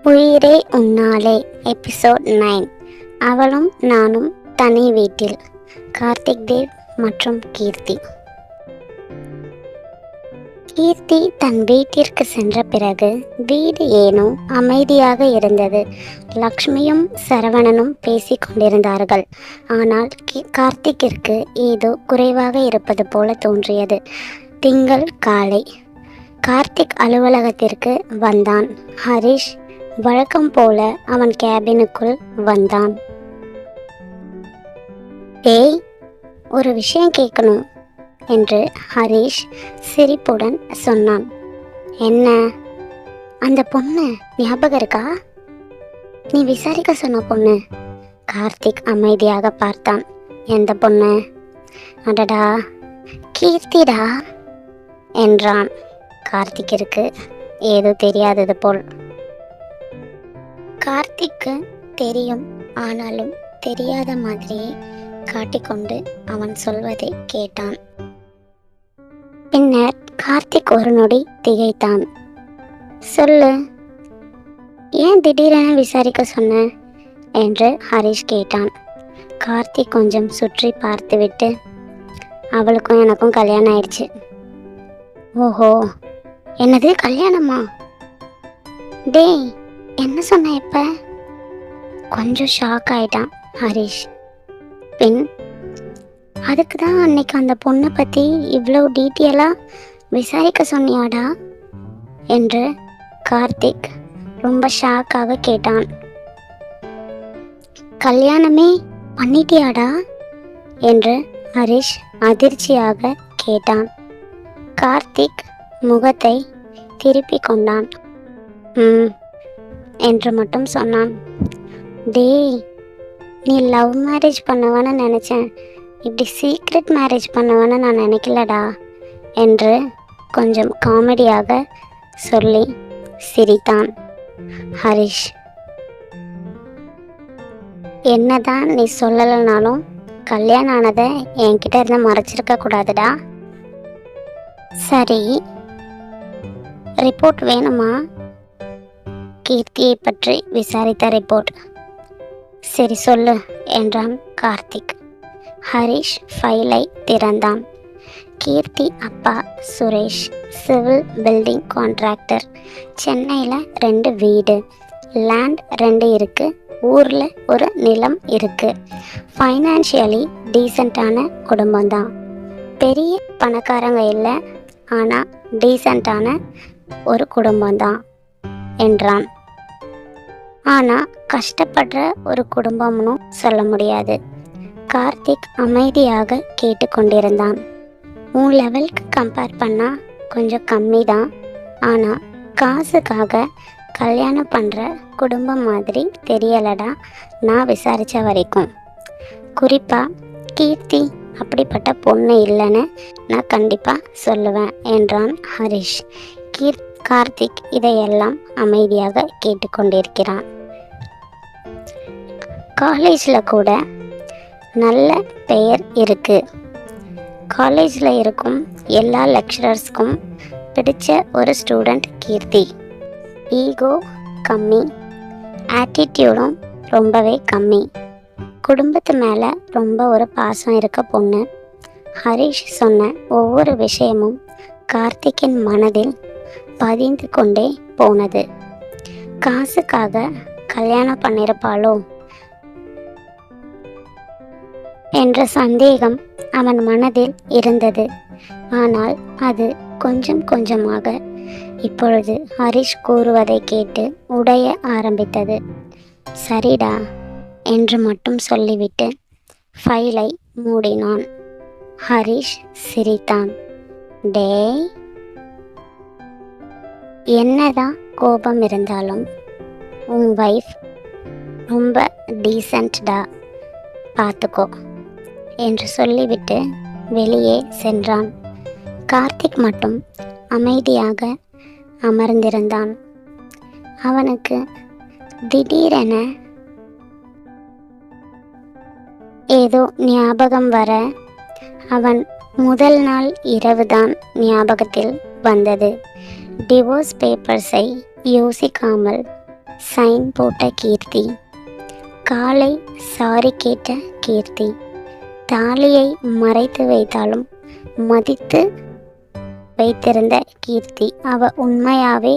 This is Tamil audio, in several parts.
உயிரே உன்னாலே எபிசோட் 9. அவளும் நானும் தனி வீட்டில். கார்த்திக் தேவ் மற்றும் கீர்த்தி. கீர்த்தி தன் வீட்டிற்கு சென்ற பிறகு வீடு ஏனோ அமைதியாக இருந்தது. லக்ஷ்மியும் சரவணனும் பேசிக் கொண்டிருந்தார்கள். ஆனால் கார்த்திக்கிற்கு ஏதோ குறைவாக இருப்பது போல தோன்றியது. திங்கள் காலை கார்த்திக் அலுவலகத்திற்கு வந்தான். ஹரிஷ் வழக்கம் போல அவன் கேபினுக்குள் வந்தான். ஏய், ஒரு விஷயம் கேட்கணும் என்று ஹரிஷ் சிரிப்புடன் சொன்னான். என்ன? அந்த பொண்ணு ஞாபகம் இருக்கா? நீ விசாரிக்க சொன்ன பொண்ணு. கார்த்திக் அமைதியாக பார்த்தான். எந்த பொண்ணு? அடடா, கீர்த்திடா என்றான். கார்த்திக்கிற்கு ஏதோ தெரியாதது போல். கார்த்திக்கு தெரியும், ஆனாலும் தெரியாத மாதிரியே காட்டிக்கொண்டு அவன் சொல்வதை கேட்டான். பின்னர் கார்த்திக் ஒரு நொடி திகைத்தான். சொல்லு, ஏன் திடீரென விசாரிக்க சொன்ன என்று ஹரிஷ் கேட்டான். கார்த்திக் கொஞ்சம் சுற்றி பார்த்துவிட்டு, அவளுக்கும் எனக்கும் கல்யாணம் ஆயிடுச்சு. ஓஹோ, என்னது கல்யாணமா? டேய், என்ன சொன்ன இப்ப? கொஞ்சம் ஷாக் ஆயிட்டான் ஹரிஷ். பின் அதுக்கு தான் அன்னைக்கு அந்த பொண்ணை பற்றி இவ்வளோ டீட்டெயிலாக விசாரிக்க சொன்னியாடா என்று கார்த்திக் ரொம்ப ஷாக்காக கேட்டான். கல்யாணமே பண்ணிட்டியாடா என்று ஹரிஷ் அதிர்ச்சியாக கேட்டான். கார்த்திக் முகத்தை திருப்பி கொண்டான். என்று மட்டும் சொன்னான். டேய், நீ லவ் மேரேஜ் பண்ணுவான்னு நினச்சேன், இப்படி சீக்ரெட் மேரேஜ் பண்ணுவான்னு நான் நினைக்கலடா என்று கொஞ்சம் காமெடியாக சொல்லி சிரித்தான் ஹரிஷ். என்னதான் நீ சொல்லலைனாலும் கல்யாணம் ஆனதை என்கிட்ட இருந்து மறைச்சிருக்க கூடாதுடா. சரி, ரிப்போர்ட் வேணுமா? கீர்த்தியை பற்றி விசாரித்த ரிப்போர்ட். சரி சொல்லு என்றான் கார்த்திக். ஹரிஷ் ஃபைலை திறந்தான். கீர்த்தி அப்பா சுரேஷ் சிவில் பில்டிங் கான்ட்ராக்டர். சென்னையில் 2 வீடு, லேண்ட் 2 இருக்குது, ஊரில் ஒரு நிலம் இருக்குது. ஃபைனான்ஷியலி டீசெண்டான குடும்பம்தான். பெரிய பணக்காரங்க இல்லை, ஆனால் டீசெண்டான ஒரு குடும்பம்தான் என்றான். ஆனால் கஷ்டப்படுற ஒரு குடும்பம்னு சொல்ல முடியாது. கார்த்திக் அமைதியாக கேட்டுக்கொண்டிருந்தான். உன் லெவலுக்கு கம்பேர் பண்ணால் கொஞ்சம் கம்மி தான், ஆனால் காசுக்காக கல்யாணம் பண்ணுற குடும்பம் மாதிரி தெரியலடா நான் விசாரித்த வரைக்கும். குறிப்பாக கீர்த்தி அப்படிப்பட்ட பொண்ணு இல்லைன்னு நான் கண்டிப்பாக சொல்லுவேன் என்றான் ஹரிஷ். கார்த்திக் இதையெல்லாம் அமைதியாக கேட்டுக்கொண்டிருக்கிறான். காலேஜில் கூட நல்ல பெயர் இருக்குது. காலேஜில் இருக்கும் எல்லா லெக்சரர்ஸ்க்கும் பிடிச்ச ஒரு ஸ்டூடெண்ட் கீர்த்தி. ஈகோ கம்மி, ஆட்டிடியூடும் ரொம்பவே கம்மி, குடும்பத்து மேலே ரொம்ப ஒரு பாசம் இருக்க பொண்ணு. ஹரிஷ் சொன்ன ஒவ்வொரு விஷயமும் கார்த்திக்கின் மனதில் பதிந்து கொண்டே போனது. காசுக்காக கல்யாணம் பண்ணியிருப்பாளோ என்ற சந்தேகம் அவன் மனதில் இருந்தது. ஆனால் அது கொஞ்சம் கொஞ்சமாக இப்பொழுது ஹரிஷ் கூறுவதை கேட்டு உடைய ஆரம்பித்தது. சரிடா என்று மட்டும் சொல்லிவிட்டு ஃபைலை மூடினான். ஹரிஷ் சிரித்தான். டேய், என்னதான் கோபம் இருந்தாலும் உன் வைஃப் ரொம்ப டீசென்ட்டா, பார்த்துக்கோ என்று சொல்லிவிட்டு வெளியே சென்றான். கார்த்திக் மட்டும் அமைதியாக அமர்ந்திருந்தான். அவனுக்கு திடீரென ஏதோ ஞாபகம் வர அவன் முதல் நாள் இரவுதான் ஞாபகத்தில் வந்தது. டிவோர்ஸ் பேப்பர்ஸை யோசிக்காமல் சைன் போட்ட கீர்த்தி, காலை சாரி கேட்ட கீர்த்தி, தாலியை மறைத்து வைத்தாலும் மதித்து வைத்திருந்த கீர்த்தி, அவ உண்மையாவே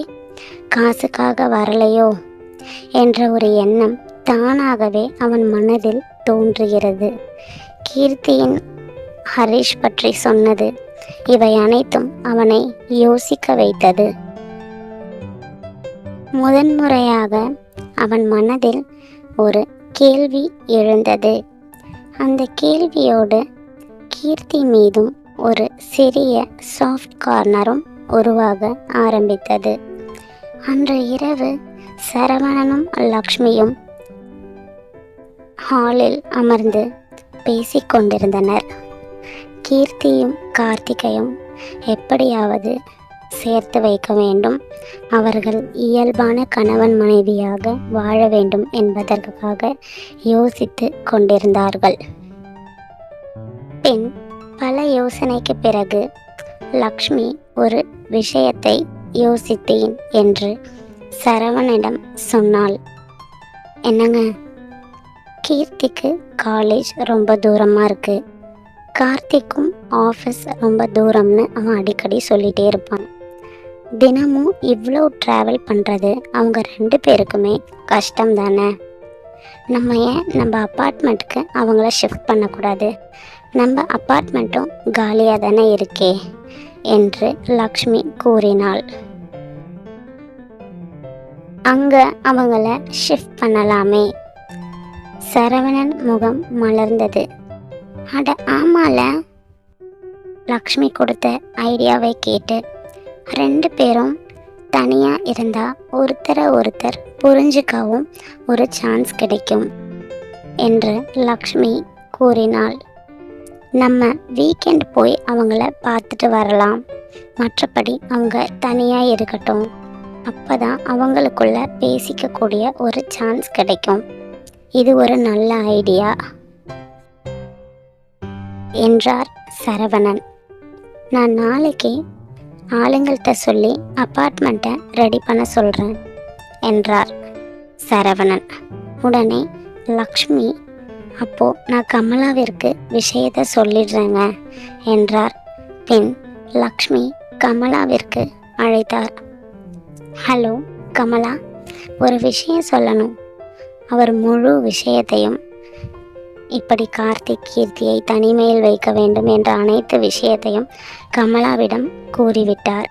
காசுக்காக வரலையோ என்ற ஒரு எண்ணம் தானாகவே அவன் மனதில் தோன்றுகிறது. கீர்த்தியின் ஹரிஷ் பற்றி சொன்னது இவை அனைத்தும் அவனை யோசிக்க வைத்தது. முதன்முறையாக அவன் மனதில் ஒரு கேள்வி எழுந்தது. அந்த கேள்வியோடு கீர்த்தி மீதும் ஒரு சிறிய சாஃப்ட் கார்னரும் உருவாக ஆரம்பித்தது. அன்று இரவு சரவணனும் லக்ஷ்மியும் ஹாலில் அமர்ந்து பேசிக்கொண்டிருந்தனர். கீர்த்தியும் கார்த்திகையும் எப்படியாவது சேர்த்து வைக்க வேண்டும், அவர்கள் இயல்பான கணவன் மனைவியாக வாழ வேண்டும் என்பதற்காக யோசித்து கொண்டிருந்தார்கள். பின் பல யோசனைக்கு பிறகு லக்ஷ்மி ஒரு விஷயத்தை யோசித்தேன் என்று சரவணனிடம் சொன்னாள். என்னங்க, கீர்த்திக்கு காலேஜ் ரொம்ப தூரமாக இருக்குது, கார்த்திக்கும் ஆஃபீஸ் ரொம்ப தூரம்னு அவன் அடிக்கடி சொல்லிகிட்டே இருப்பான். தினமும் இவ்வளோ ட்ராவல் பண்ணுறது அவங்க 2 பேருக்குமே கஷ்டம் தானே. நம்ம ஏன் நம்ம அப்பார்ட்மெண்ட்டுக்கு அவங்கள ஷிஃப்ட் பண்ணக்கூடாது, நம்ம அப்பார்ட்மெண்ட்டும் காலியாக தானே இருக்கே என்று லக்ஷ்மி கூறினாள். அங்கே அவங்கள ஷிஃப்ட் பண்ணலாமே. சரவணன் முகம் மலர்ந்தது. அட ஆமால, லக்ஷ்மி கொடுத்த ஐடியாவை கேட்டு 2 பேரும் தனியாக இருந்தால் ஒருத்தரை ஒருத்தர் புரிஞ்சுக்கவும் ஒரு சான்ஸ் கிடைக்கும் என்று லக்ஷ்மி கூறினாள். நம்ம வீக்கெண்ட் போய் அவங்கள பார்த்துட்டு வரலாம், மற்றபடி அவங்க தனியாக இருக்கட்டும், அப்போ தான் அவங்களுக்குள்ள பேசிக்கக்கூடிய ஒரு சான்ஸ் கிடைக்கும். இது ஒரு நல்ல ஐடியா என்றார் சரவணன். நான் நாளைக்கு ஆளுங்கள்கிட்ட சொல்லி அப்பார்ட்மெண்ட்டை ரெடி பண்ண சொல்கிறேன் என்றார் சரவணன். உடனே லக்ஷ்மி, அப்போது நான் கமலாவிற்கு விஷயத்தை சொல்லிடுறேங்க என்றார். பின் லக்ஷ்மி கமலாவிற்கு அழைத்தார். ஹலோ கமலா, ஒரு விஷயம் சொல்லணும். அவர் முழு விஷயத்தையும், இப்படி கார்த்திக் கீர்த்தியை தனிமையில் வைக்க வேண்டும் என்ற அனைத்து விஷயத்தையும் கமலாவிடம் கூறிவிட்டார்.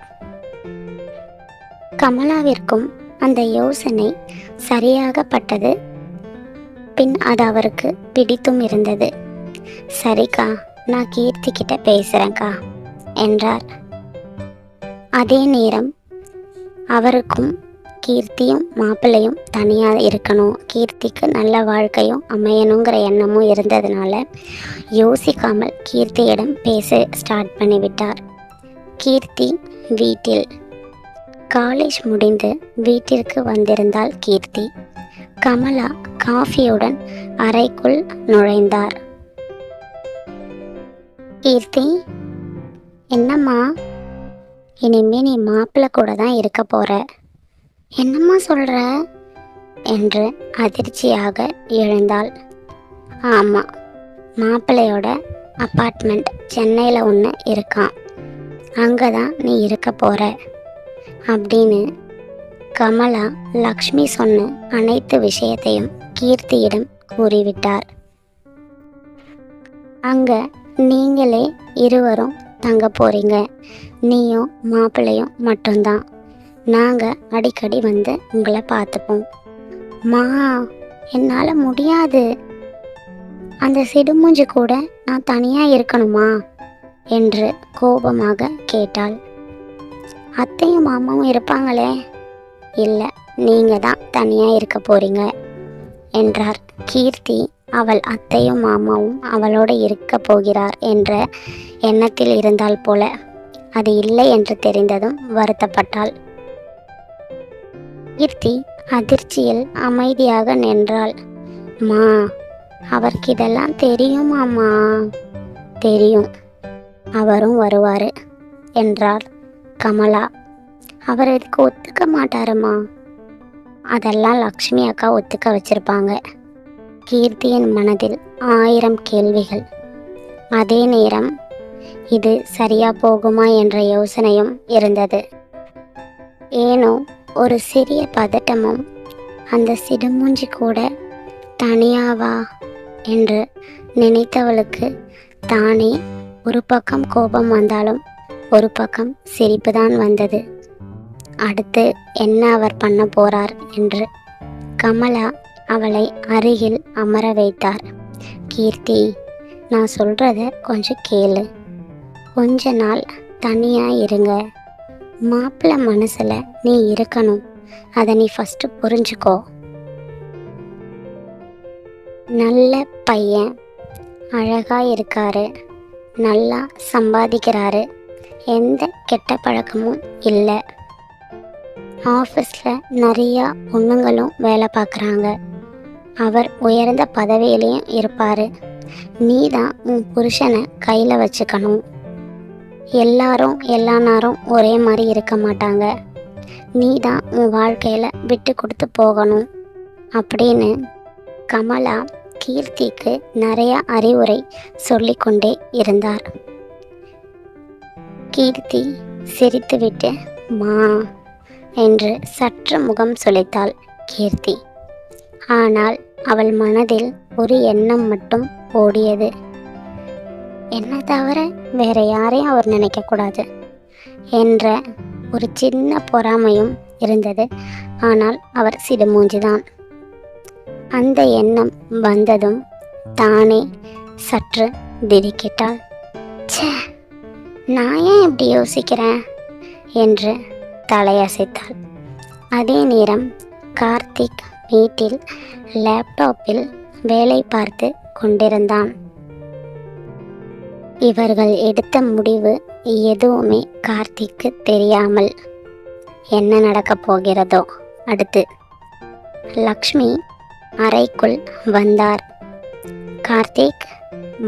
கமலாவிற்கும் அந்த யோசனை சரியாகப்பட்டது. பின் அது அவருக்கு பிடித்தும் இருந்தது. சரிக்கா, நான் கீர்த்தி கிட்ட பேசுகிறேன்க்கா என்றார். அதே நேரம் அவருக்கும் கீர்த்தியும் மாப்பிள்ளையும் தனியாக இருக்கணும், கீர்த்திக்கு நல்ல வாழ்க்கையும் அமையணுங்கிற எண்ணமும் இருந்ததுனால யோசிக்காமல் கீர்த்தியிடம் பேச ஸ்டார்ட் பண்ணிவிட்டார். கீர்த்தி வீட்டில். காலேஜ் முடிந்து வீட்டிற்கு வந்திருந்தாள் கீர்த்தி. கமலா காஃபியுடன் அறைக்குள் நுழைந்தார். கீர்த்தி, என்னம்மா, இனிமே நீ மாப்பிள்ளை கூட தான் இருக்க போற, என்னம்மா சொல்கிற என்று அதிர்ச்சியாக எழுந்தாள். ஆமாம், மாப்பிள்ளையோட அப்பார்ட்மெண்ட் சென்னையில் ஒன்று இருக்கான், அங்கே தான் நீ இருக்க போகிற அப்படின்னு கமலா லக்ஷ்மி சொன்ன அனைத்து விஷயத்தையும் கீர்த்தியிடம் கூறிவிட்டார். அங்கே நீங்களே இருவரும் தங்க போகிறீங்க, நீயும் மாப்பிள்ளையும் மட்டும்தான், நாங்கள் அடிக்கடி வந்து உங்களை பார்த்துப்போம். மா, என்னால் முடியாது, அந்த சிடுமூஞ்சி கூட நான் தனியாக இருக்கணுமா என்று கோபமாக கேட்டாள். அத்தையும் மாமாவும் இருப்பாங்களே. இல்லை, நீங்கள் தான் தனியாக இருக்க போகிறீங்க என்றார். கீர்த்தி அவள் அத்தையும் மாமாவும் அவளோடு இருக்க போகிறார் என்ற எண்ணத்தில் இருந்தால் போல. அது இல்லை என்று தெரிந்ததும் வருத்தப்பட்டாள். கீர்த்தி அதிர்ச்சியில் அமைதியாக நின்றாள். மா, அவருக்கு இதெல்லாம் தெரியுமாம்மா? தெரியும், அவரும் வருவார் என்றார் கமலா. அவர் இதுக்கு ஒத்துக்க மாட்டாருமா? அதெல்லாம் லக்ஷ்மி அக்கா ஒத்துக்க வச்சிருப்பாங்க. கீர்த்தியின் மனதில் 1000 கேள்விகள். அதே நேரம் இது சரியா போகுமா என்ற யோசனையும் இருந்தது. ஏனோ ஒரு சிறிய பதட்டமும், அந்த சிடுமூஞ்சி கூட தனியாவா என்று நினைத்தவளுக்கு தானே ஒரு பக்கம் கோபம் வந்தாலும் ஒரு பக்கம் சிரிப்பு தான் வந்தது. அடுத்து என்ன அவர் பண்ண போறார் என்று. கமலா அவளை அருகில் அமர வைத்தார். கீர்த்தி, நான் சொல்கிறத கொஞ்சம் கேளு. கொஞ்ச நாள் தனியாக இருங்க. மாப்பிள்ளை மனசில் நீ இருக்கணும். அதை நீ ஃபஸ்ட்டு புரிஞ்சுக்கோ. நல்ல பையன், அழகாக இருக்காரு, நல்லா சம்பாதிக்கிறாரு, எந்த கெட்ட பழக்கமும் இல்லை. ஆஃபீஸில் நிறையா பொண்ணுங்களும் வேலை பார்க்குறாங்க. அவர் உயர்ந்த பதவியிலையும் இருப்பார். நீ தான் உன் புருஷனை கையில் வச்சுக்கணும். எல்லாரும் எல்லா நேரம் ஒரே மாதிரி இருக்க மாட்டாங்க. நீ தான் உன் வாழ்க்கையில் விட்டு கொடுத்து போகணும் அப்படின்னு கமலா கீர்த்திக்கு நிறைய அறிவுரை சொல்லிக்கொண்டே இருந்தார். கீர்த்தி சிரித்துவிட்டு மா என்று சற்று முகம் சுளித்தாள் கீர்த்தி. ஆனால் அவள் மனதில் ஒரு எண்ணம் மட்டும் ஓடியது. என்ன தவிர வேற யாரையும் அவர் நினைக்கக்கூடாது என்ற ஒரு சின்ன பொறாமையும் இருந்தது. ஆனால் அவர் சிடுமூஞ்சிதான். அந்த எண்ணம் வந்ததும் தானே சற்று திடுக்கிட்டாள். ச்சே, நான் ஏன் இப்படி யோசிக்கிறேன் என்று தலையசைத்தாள். அதே நேரம் கார்த்திக் வீட்டில் லேப்டாப்பில் வேலை பார்த்து கொண்டிருந்தான். இவர்கள் எடுத்த முடிவு எதுவுமே கார்த்திக்கு தெரியாமல் என்ன நடக்கப் போகிறதோ. அடுத்து லக்ஷ்மி அறைக்குள் வந்தார். கார்த்திக்,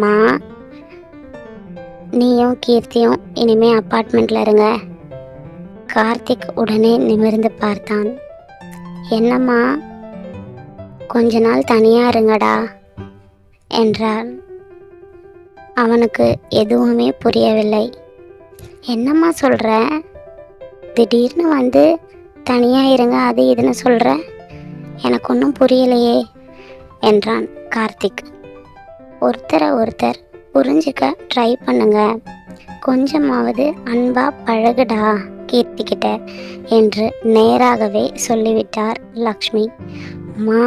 மா, நீயும் கீர்த்தியும் இனிமே அப்பார்ட்மெண்ட்டில் இருங்க. கார்த்திக் உடனே நிமிர்ந்து பார்த்தான். என்னம்மா, கொஞ்ச நாள் தனியாக இருங்கடா என்றார். அவனுக்கு எதுவுமே புரியவில்லை. என்னம்மா சொல்கிற? திடீர்னு வந்து தனியாக இருங்க அது இதுன்னு சொல்கிற, எனக்கு ஒன்றும் புரியலையே என்றான் கார்த்திக். ஒருத்தர் புரிஞ்சுக்க ட்ரை பண்ணுங்க. கொஞ்சமாவது அன்பா பழகுடா கீர்த்திக்கிட்ட என்று நேராகவே சொல்லிவிட்டார் லக்ஷ்மி. மா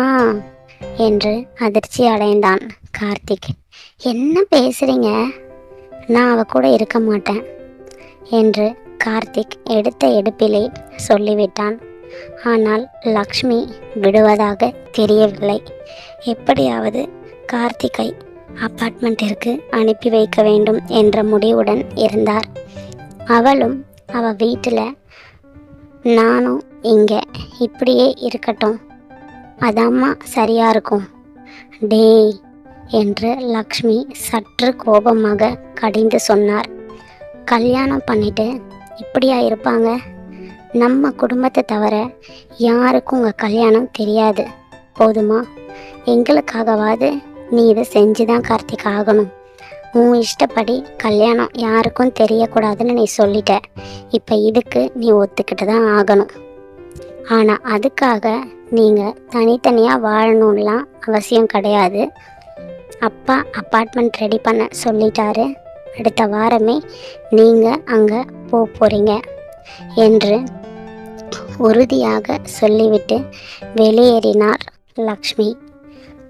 என்று அதிர்ச்சி அடைந்தான் கார்த்திக். என்ன பேசுகிறீங்க? நான் அவ கூட இருக்க மாட்டேன் என்று கார்த்திக் எடுத்த எடுப்பிலே சொல்லிவிட்டான். ஆனால் லக்ஷ்மி விடுவதாக தெரியவில்லை. எப்படியாவது கார்த்திகை அப்பார்ட்மெண்ட்டிற்கு அனுப்பி வைக்க வேண்டும் என்ற முடிவுடன் இருந்தார். அவளும் அவள் வீட்டில் நானும் இங்கே இப்படியே இருக்கட்டும், அதாம்மா சரியா இருக்கும். டேய் என்று லக்ஷ்மி சற்று கோபமாக கடிந்து சொன்னார். கல்யாணம் பண்ணிட்டு இப்படியா இருப்பாங்க? நம்ம குடும்பத்தை தவிர யாருக்கும் உங்கள் கல்யாணம் தெரியாது, போதுமா? எங்களுக்காகவாது நீ இதை செஞ்சு தான் கார்த்திக் ஆகணும். உன் இஷ்டப்படி கல்யாணம் யாருக்கும் தெரியக்கூடாதுன்னு நீ சொல்லிட்ட. இப்போ இதுக்கு நீ ஒத்துக்கிட்டு தான் ஆகணும். ஆனால் அதுக்காக நீங்கள் தனித்தனியாக வாழணும்லாம் அவசியம் கிடையாது. அப்பா அப்பார்ட்மெண்ட் ரெடி பண்ண சொல்லிட்டாரு. அடுத்த வாரமே நீங்கள் அங்கே போகிறீங்க என்று உறுதியாக சொல்லிவிட்டு வெளியேறினார் லக்ஷ்மி.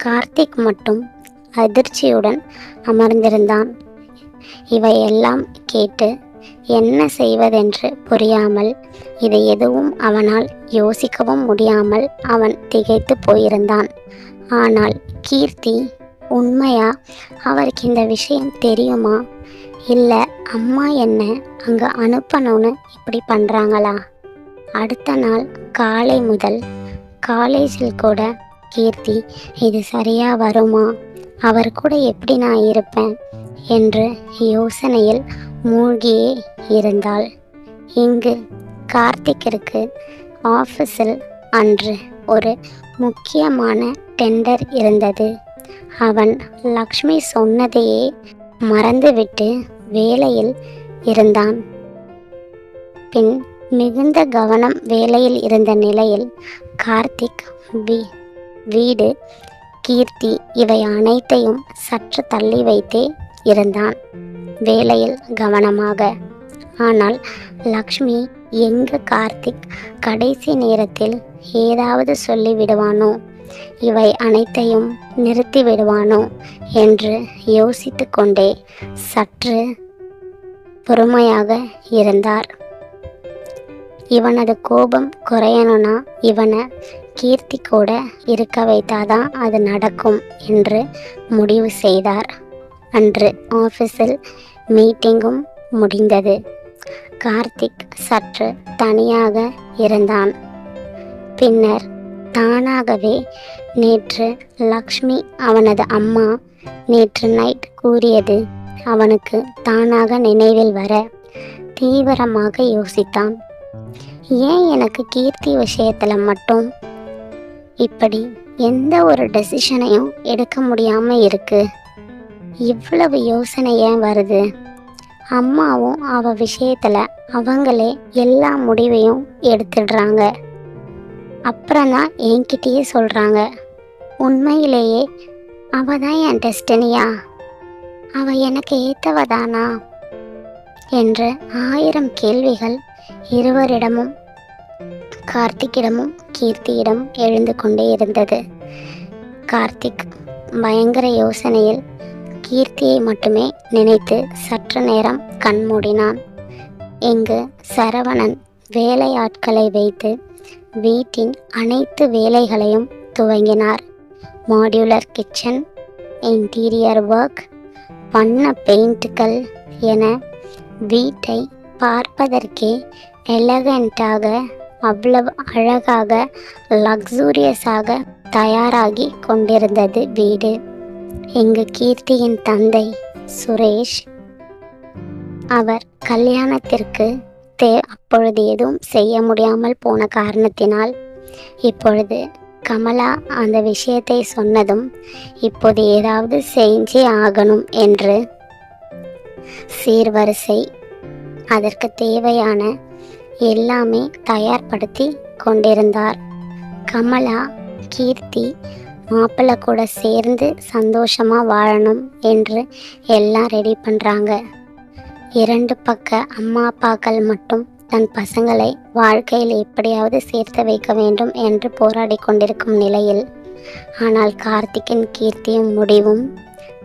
கார்த்திக் மட்டும் அதிர்ச்சியுடன் அமர்ந்திருந்தான். இவையெல்லாம் கேட்டு என்ன செய்வதென்று புரியாமல், இதை எதுவும் அவனால் யோசிக்கவும் முடியாமல் அவன் திகைத்து போயிருந்தான். ஆனால் கீர்த்தி, உண்மையா அவருக்கு இந்த விஷயம் தெரியுமா? இல்லை அம்மா என்ன அங்கே அனுப்பணும்னு இப்படி பண்ணுறாங்களா? அடுத்த நாள் காலை முதல் காலேஜில் கூட கீர்த்தி இது சரியாக வருமா, அவர் கூட எப்படி நான் இருப்பேன் என்று யோசனையில் மூழ்கியே இருந்தாள். இங்கு கார்த்திக்கிற்கு ஆஃபீஸில் அன்று ஒரு முக்கியமான டெண்டர் இருந்தது. அவன் லக்ஷ்மி சொன்னதையே மறந்துவிட்டு வேலையில் இருந்தான். பின் மிகுந்த கவனம் வேலையில் இருந்த நிலையில் கார்த்திக் வீடு, கீர்த்தி இவை அனைத்தையும் சற்று தள்ளி வைத்தே இருந்தான் வேலையில் கவனமாக. ஆனால் லக்ஷ்மி எங்க கார்த்திக் கடைசி நேரத்தில் ஏதாவது சொல்லிவிடுவானோ, இவை அனைத்தையும் நிறுத்தி விடுவானோ என்று யோசித்து கொண்டே சற்று பொறுமையாக இருந்தார். இவனது கோபம் குறையணும்னா இவனை கீர்த்தி கூட இருக்க வைத்தாதான் அது நடக்கும் என்று முடிவு செய்தார். அன்று ஆஃபீஸில் மீட்டிங்கும் முடிந்தது. கார்த்திக் சற்று தனியாக இருந்தான். பின்னர் தானாகவே நேற்று லக்ஷ்மி அவனது அம்மா நேற்று நைட் கூறியது அவனுக்கு தானாக நினைவில் வர தீவிரமாக யோசித்தான். ஏன் எனக்கு கீர்த்தி விஷயத்தில் மட்டும் இப்படி எந்த ஒரு டெசிஷனையும் எடுக்க முடியாமல் இருக்கு? இவ்வளவு யோசனை ஏன் வருது? அம்மாவும் அவ விஷயத்தில் அவங்களே எல்லா முடிவையும் எடுத்துடுறாங்க. அப்புறம்தான் என்கிட்டயே சொல்கிறாங்க. உண்மையிலேயே அவ தான் என் டெஸ்டினியா? அவ எனக்கு ஏற்றவதானா என்ற 1000 கேள்விகள் இருவரிடமும், கார்த்திக்கிடமும் கீர்த்தியிடம் எழுந்து கொண்டே இருந்தது. கார்த்திக் பயங்கர யோசனையில் கீர்த்தியை மட்டுமே நினைத்து சற்று நேரம் கண்மூடினான். இங்கு சரவணன் வேலையாட்களை வைத்து வீட்டின் அனைத்து வேலைகளையும் துவங்கினார். மாடியுலர் கிச்சன், இன்டீரியர் ஒர்க், வண்ண பெயிண்ட்கள் என வீட்டை பார்ப்பதற்கே எலகண்டாக, அவ்வளவு அழகாக, லக்ஸூரியஸாக தயாராகி கொண்டிருந்தது வீடு. இங்கு கீர்த்தியின் தந்தை சுரேஷ், அவர் கல்யாணத்திற்கு அப்பொழுது எதுவும் செய்ய முடியாமல் போன காரணத்தினால் இப்பொழுது கமலா அந்த விஷயத்தை சொன்னதும் இப்போது ஏதாவது செஞ்சே ஆகணும் என்று சீர்வரிசை, அதற்கு தேவையான எல்லாமே தயார்படுத்தி கொண்டிருந்தார். கமலா கீர்த்தி மாப்பிள்ளை கூட சேர்ந்து சந்தோஷமாக வாழணும் என்று எல்லாம் ரெடி பண்ணுறாங்க. 2 பக்க அம்மா அப்பாக்கள் மட்டும் தன் பசங்களை வாழ்க்கையில் எப்படியாவது சேர்த்து வைக்க வேண்டும் என்று போராடி கொண்டிருக்கும் நிலையில், ஆனால் கார்த்திக்கின் கீர்த்தியும் முடிவும்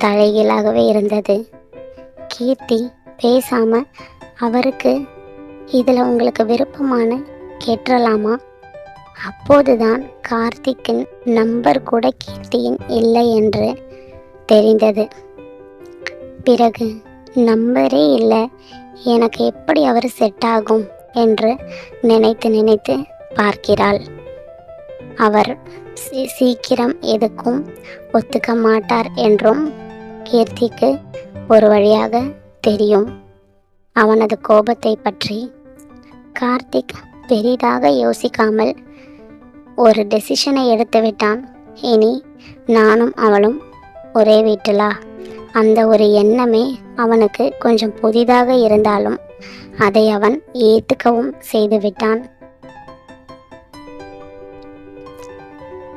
தலைகீழாகவே இருந்தது. கீர்த்தி பேசாமல் அவருக்கு இதில் உங்களுக்கு விருப்பமான கேட்டலாமா? அப்போதுதான் கார்த்திக்கின் நம்பர் கூட கீர்த்தியின் இல்லை என்று தெரிந்தது. பிறகு நம்பரே இல்லை, எனக்கு எப்படி அவர் செட் ஆகும் என்று நினைத்து பார்க்கிறாள். அவர் சீக்கிரம் எதுக்கும் ஒத்துக்க மாட்டார் என்றும் கீர்த்திக்கு ஒரு வழியாக தெரியும். அவனது கோபத்தை பற்றி கார்த்திக் பெரிதாக யோசிக்காமல் ஒரு டெசிஷனை எடுத்துவிட்டான். இனி நானும் அவளும் ஒரே வீட்டிலா? அந்த ஒரு எண்ணமே அவனுக்கு கொஞ்சம் புதிதாக இருந்தாலும் அதை அவன் ஏற்றுக்கவும் செய்துவிட்டான்.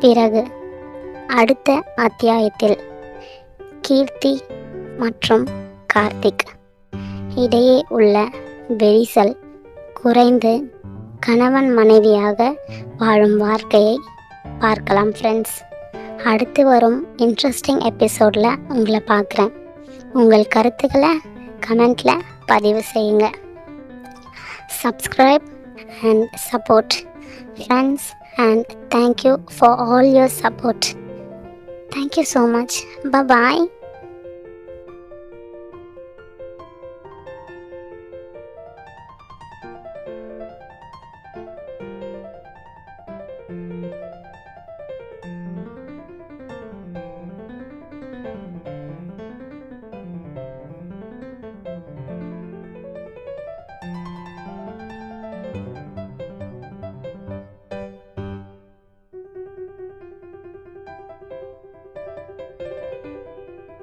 பிறகு அடுத்த அத்தியாயத்தில் கீர்த்தி மற்றும் கார்த்திக் இடையே உள்ள விரிசல் குறைந்து கணவன் மனைவியாக வாழும் வாழ்க்கையை பார்க்கலாம் ஃப்ரெண்ட்ஸ். அடுத்து வரும் இன்ட்ரெஸ்டிங் எபிசோடில் உங்களை பார்க்குறேன். உங்கள் கருத்துக்களை கமெண்டில் பதிவு செய்யுங்க. Subscribe and support friends, and thank you for all your support. Thank you so much. Bye bye.